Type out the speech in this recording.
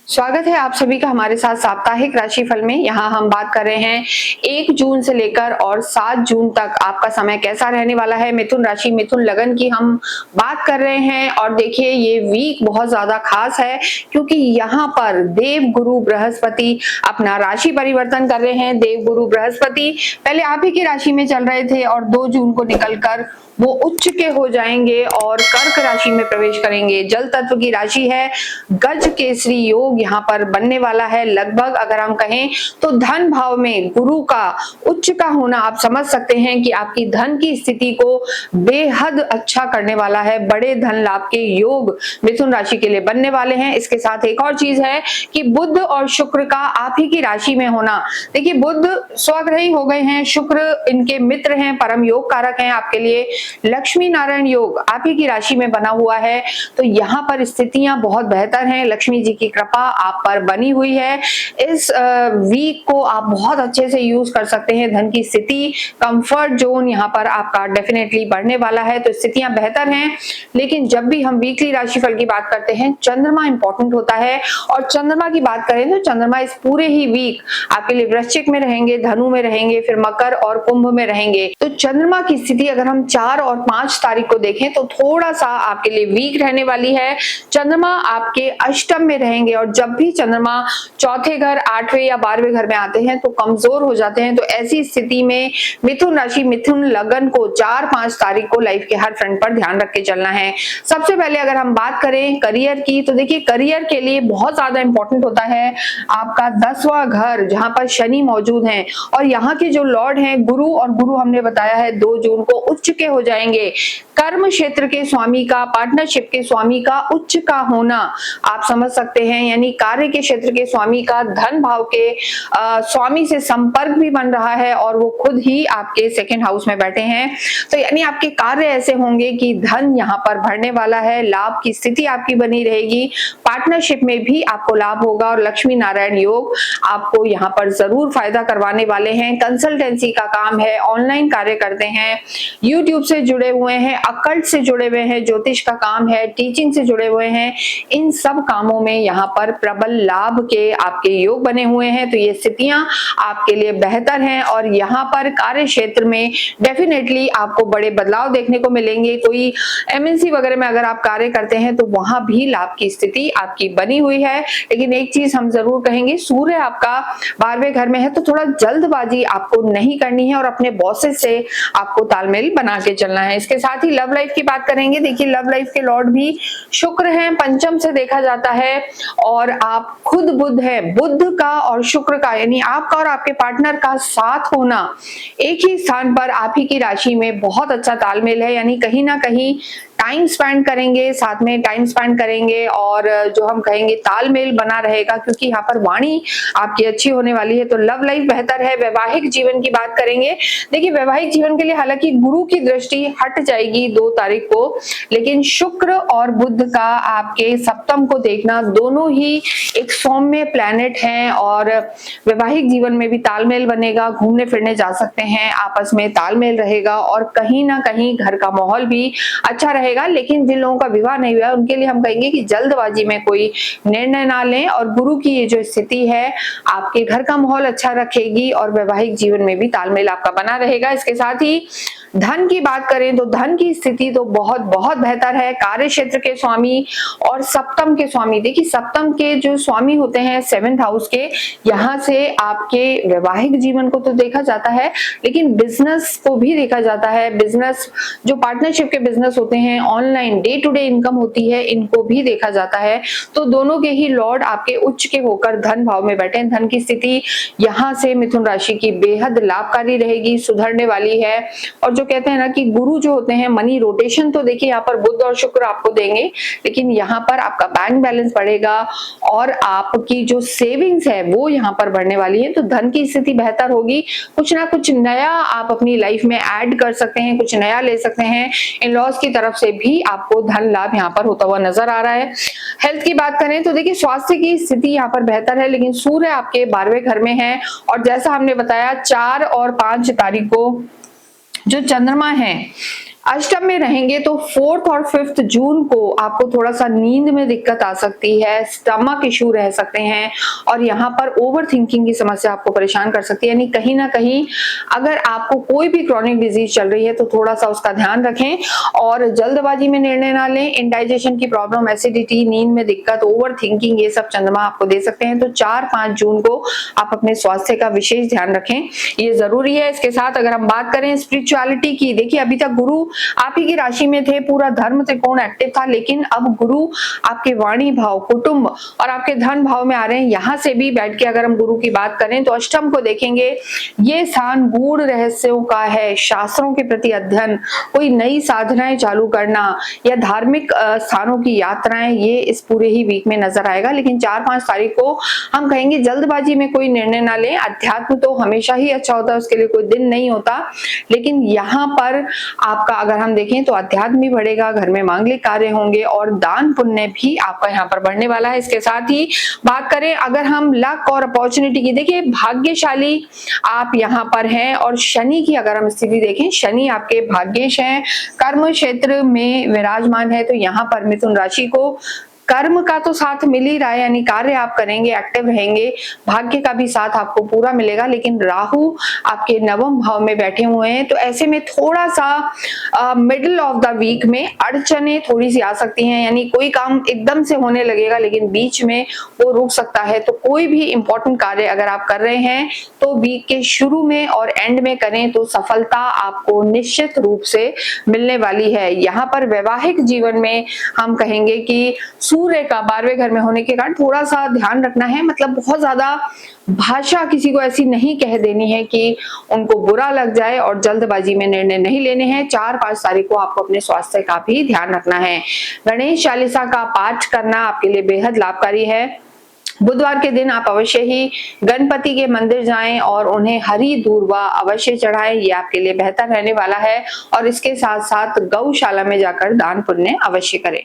स्वागत है आप सभी का हमारे साथ साप्ताहिक राशिफल में। यहाँ हम बात कर रहे हैं 1 जून से लेकर और 7 जून तक आपका समय कैसा रहने वाला है। मिथुन राशि मिथुन लगन की हम बात कर रहे हैं और देखिए ये वीक बहुत ज्यादा खास है क्योंकि यहाँ पर देव गुरु बृहस्पति अपना राशि परिवर्तन कर रहे हैं। देव गुरु बृहस्पति पहले आप ही की राशि में चल रहे थे और 2 जून को निकलकर वो उच्च के हो जाएंगे और कर्क राशि में प्रवेश करेंगे। जल तत्व की राशि है, गज केसरी योग यहाँ पर बनने वाला है। लगभग अगर हम कहें तो धन भाव में गुरु का उच्च का होना आप समझ सकते हैं कि आपकी धन की स्थिति को बेहद अच्छा करने वाला है। बड़े धन लाभ के योग मिथुन राशि के लिए बनने वाले हैं। इसके साथ एक और चीज है कि बुध और शुक्र का आप ही की राशि में होना। देखिए बुध स्वग्रही हो गए हैं, शुक्र इनके मित्र हैं, परम योग कारक हैं आपके लिए। लक्ष्मी नारायण योग आप ही की राशि में बना हुआ है तो यहाँ पर स्थितियां बहुत बेहतर हैं। लक्ष्मी जी की कृपा आप पर बनी हुई है। इस वीक को आप बहुत अच्छे से यूज कर सकते हैं। धन की स्थिति कंफर्ट जोन यहाँ पर आपका डेफिनेटली बढ़ने वाला है तो स्थितियां बेहतर हैं। लेकिन जब भी हम वीकली राशिफल की बात करते हैं चंद्रमा इंपॉर्टेंट होता है और चंद्रमा की बात करें तो चंद्रमा इस पूरे ही वीक आपके लिए वृश्चिक में रहेंगे, धनु में रहेंगे, फिर मकर और कुंभ में रहेंगे। तो चंद्रमा की स्थिति अगर हम 4 और 5 तारीख को देखें तो थोड़ा सा आपके लिए वीक रहने वाली है। चंद्रमा आपके अष्टम में रहेंगे और जब भी चंद्रमा चौथे घर, 8वें या 12वें घर में आते हैं तो कमजोर हो जाते हैं। तो ऐसी स्थिति में मिथुन राशि मिथुन लगन को 4-5 तारीख को लाइफ के हर फ्रंट पर ध्यान रख के चलना है। सबसे पहले अगर हम बात करें करियर की तो देखिए करियर के लिए बहुत ज्यादा इंपॉर्टेंट होता है आपका 10वां घर जहां पर शनि मौजूद हैं और यहाँ के जो लॉर्ड हैं गुरु, और गुरु हमने बताया है 2 जून को उच्च के हो जाएंगे। कर्म क्षेत्र के स्वामी का, पार्टनरशिप के स्वामी का उच्च का होना आप समझ सकते हैं, यानी कार्य के क्षेत्र के स्वामी का धन भाव के स्वामी से संपर्क भी बन रहा है और वो खुद ही आपके 2nd हाउस में बैठे हैं। तो यानी आपके कार्य ऐसे होंगे कि धन यहाँ पर बढ़ने वाला है, लाभ की स्थिति आपकी बनी रहेगी, पार्टनरशिप में भी आपको लाभ होगा और लक्ष्मी नारायण योग आपको यहाँ पर जरूर फायदा करवाने वाले हैं। कंसल्टेंसी का काम है, ऑनलाइन कार्य करते हैं, यूट्यूब से जुड़े हुए हैं, अकल्ट से जुड़े हुए हैं, ज्योतिष का काम है, टीचिंग से जुड़े हुए हैं, इन सब कामों में यहाँ पर प्रबल लाभ के आपके योग बने हुए हैं। तो ये स्थितियां आपके लिए बेहतर हैं और यहाँ पर कार्य क्षेत्र में डेफिनेटली आपको बड़े बदलाव देखने को मिलेंगे। कोई एमएनसी वगैरह में अगर आप कार्य करते हैं तो वहां भी लाभ की स्थिति आपकी बनी हुई है। लेकिन एक चीज हम जरूर कहेंगे, सूर्य आपका 12वें घर में है तो थोड़ा जल्दबाजी आपको नहीं करनी है और अपने बॉसेस से आपको तालमेल बना के चलना है। इसके साथ ही लव लाइफ की बात करेंगे। देखिए लव लाइफ के लॉर्ड भी शुक्र हैं, पंचम से देखा जाता है और आप खुद बुध है, बुध का और शुक्र का यानी आपका और आपके पार्टनर का साथ होना एक ही स्थान पर आप ही की राशि में बहुत अच्छा तालमेल है। यानी कहीं ना कहीं टाइम स्पेंड करेंगे, साथ में टाइम स्पेंड करेंगे और जो हम कहेंगे तालमेल बना रहेगा क्योंकि यहाँ पर वाणी आपकी अच्छी होने वाली है। तो लव लाइफ बेहतर है। वैवाहिक जीवन की बात करेंगे। देखिए वैवाहिक जीवन के लिए हालांकि गुरु की दृष्टि हट जाएगी 2 तारीख को, लेकिन शुक्र और बुध का आपके सप्तम को देखना, दोनों ही एक सौम्य प्लैनेट हैं और वैवाहिक जीवन में भी तालमेल बनेगा, घूमने फिरने जा सकते हैं, आपस में तालमेल रहेगा और कहीं ना कहीं घर का माहौल भी अच्छा रहेगा। लेकिन जिन लोगों का विवाह नहीं हुआ उनके लिए हम कहेंगे कि जल्दबाजी में कोई निर्णय ना लें और गुरु की ये जो स्थिति है आपके घर का माहौल अच्छा रखेगी और वैवाहिक जीवन में भी तालमेल आपका बना रहेगा। इसके साथ ही धन की बात करें तो धन की स्थिति तो बहुत बहुत बेहतर है। कार्य क्षेत्र के स्वामी और सप्तम के स्वामी, देखिए सप्तम के जो स्वामी होते हैं 7th हाउस के, यहाँ से आपके वैवाहिक जीवन को तो देखा जाता है लेकिन बिजनेस को भी देखा जाता है। बिजनेस जो पार्टनरशिप के बिजनेस होते हैं, online day to day income होती है, इनको भी देखा जाता है। तो दोनों के ही लॉर्ड आपके उच्च के होकर धन भाव में बैठे हैं। धन की स्थिति यहाँ से मिथुन राशि की बेहद लाभकारी रहेगी, सुधरने वाली है। और जो कहते हैं ना कि गुरु जो होते हैं मनी रोटेशन, तो देखिए यहाँ पर बुध और शुक्र आपको देंगे लेकिन यहाँ पर आपका बैंक बैलेंस बढ़ेगा और आपकी जो सेविंग्स है वो यहाँ पर बढ़ने वाली है। तो धन की स्थिति बेहतर होगी, कुछ ना कुछ नया आप अपनी लाइफ में ऐड कर सकते हैं, कुछ नया ले सकते हैं। इन लॉज की तरफ से भी आपको धन लाभ यहाँ पर होता हुआ नजर आ रहा है। हेल्थ की बात करें तो देखिए स्वास्थ्य की स्थिति यहाँ पर बेहतर है लेकिन सूर्य आपके 12वें घर में है और जैसा हमने बताया 4 और 5 तारीख को जो चंद्रमा है अष्टम में रहेंगे तो 4th और 5th जून को आपको थोड़ा सा नींद में दिक्कत आ सकती है, स्टमक इशू रह सकते हैं और यहाँ पर ओवर थिंकिंग की समस्या आपको परेशान कर सकती है। यानी कहीं ना कहीं अगर आपको कोई भी क्रॉनिक डिजीज चल रही है तो थोड़ा सा उसका ध्यान रखें और जल्दबाजी में निर्णय ना लें। इंडाइजेशन की प्रॉब्लम, एसिडिटी, नींद में दिक्कत, ओवर थिंकिंग, ये सब चंद्रमा आपको दे सकते हैं। तो 4-5 जून को आप अपने स्वास्थ्य का विशेष ध्यान रखें, ये जरूरी है। इसके साथ अगर हम बात करें स्पिरिचुअलिटी की, देखिए अभी तक गुरु आप ही की राशि में थे, पूरा धर्म त्रिकोण एक्टिव था, लेकिन अब गुरु आपके वाणी भाव, कुटुंब और आपके धन भाव में आ रहे हैं। यहाँ से भी बैठ के अगर हम गुरु की बात करें तो अष्टम को देखेंगे, ये स्थान गूढ़ रहस्यों का है, शास्त्रों के प्रति अध्ययन, कोई नई साधनाएं चालू करना या धार्मिक स्थानों की यात्राएं, ये इस पूरे ही वीक में नजर आएगा। लेकिन 4-5 तारीख को हम कहेंगे जल्दबाजी में कोई निर्णय ना लें। अध्यात्म तो हमेशा ही अच्छा होता है, उसके लिए कोई दिन नहीं होता, लेकिन यहाँ पर आपका अगर हम देखें तो अध्यात्म भी बढ़ेगा, घर में मांगलिक कार्य होंगे और दान पुण्य भी आपका यहाँ पर बढ़ने वाला है। इसके साथ ही बात करें अगर हम लक और अपॉर्चुनिटी की, देखिए भाग्यशाली आप यहाँ पर हैं और शनि की अगर हम स्थिति देखें, शनि आपके भाग्येश हैं, कर्म क्षेत्र में विराजमान है। तो यहाँ पर मिथुन राशि को कर्म का तो साथ मिल ही रहा है, यानी कार्य आप करेंगे, एक्टिव रहेंगे, भाग्य का भी साथ आपको पूरा मिलेगा। लेकिन राहु आपके नवम भाव में बैठे हुए हैं, तो ऐसे में थोड़ा सा मिडिल ऑफ द वीक में अड़चने थोड़ी सी आ सकती हैं, यानी कोई काम एकदम से होने लगेगा लेकिन बीच में वो रुक सकता है। तो कोई भी इंपॉर्टेंट कार्य अगर आप कर रहे हैं तो वीक के शुरू में और एंड में करें तो सफलता आपको निश्चित रूप से मिलने वाली है। यहाँ पर वैवाहिक जीवन में हम कहेंगे कि सूर्य का 12वें घर में होने के कारण थोड़ा सा ध्यान रखना है, मतलब बहुत ज्यादा भाषा किसी को ऐसी नहीं कह देनी है कि उनको बुरा लग जाए और जल्दबाजी में निर्णय नहीं लेने हैं। 4-5 तारीख को आपको अपने स्वास्थ्य का भी ध्यान रखना है। गणेश चालीसा का पाठ करना आपके लिए बेहद लाभकारी है। बुधवार के दिन आप अवश्य ही गणपति के मंदिर जाएं और उन्हें हरी दूर्वा अवश्य चढ़ाएं, ये आपके लिए बेहतर रहने वाला है। और इसके साथ साथ गौशाला में जाकर दान पुण्य अवश्य करें।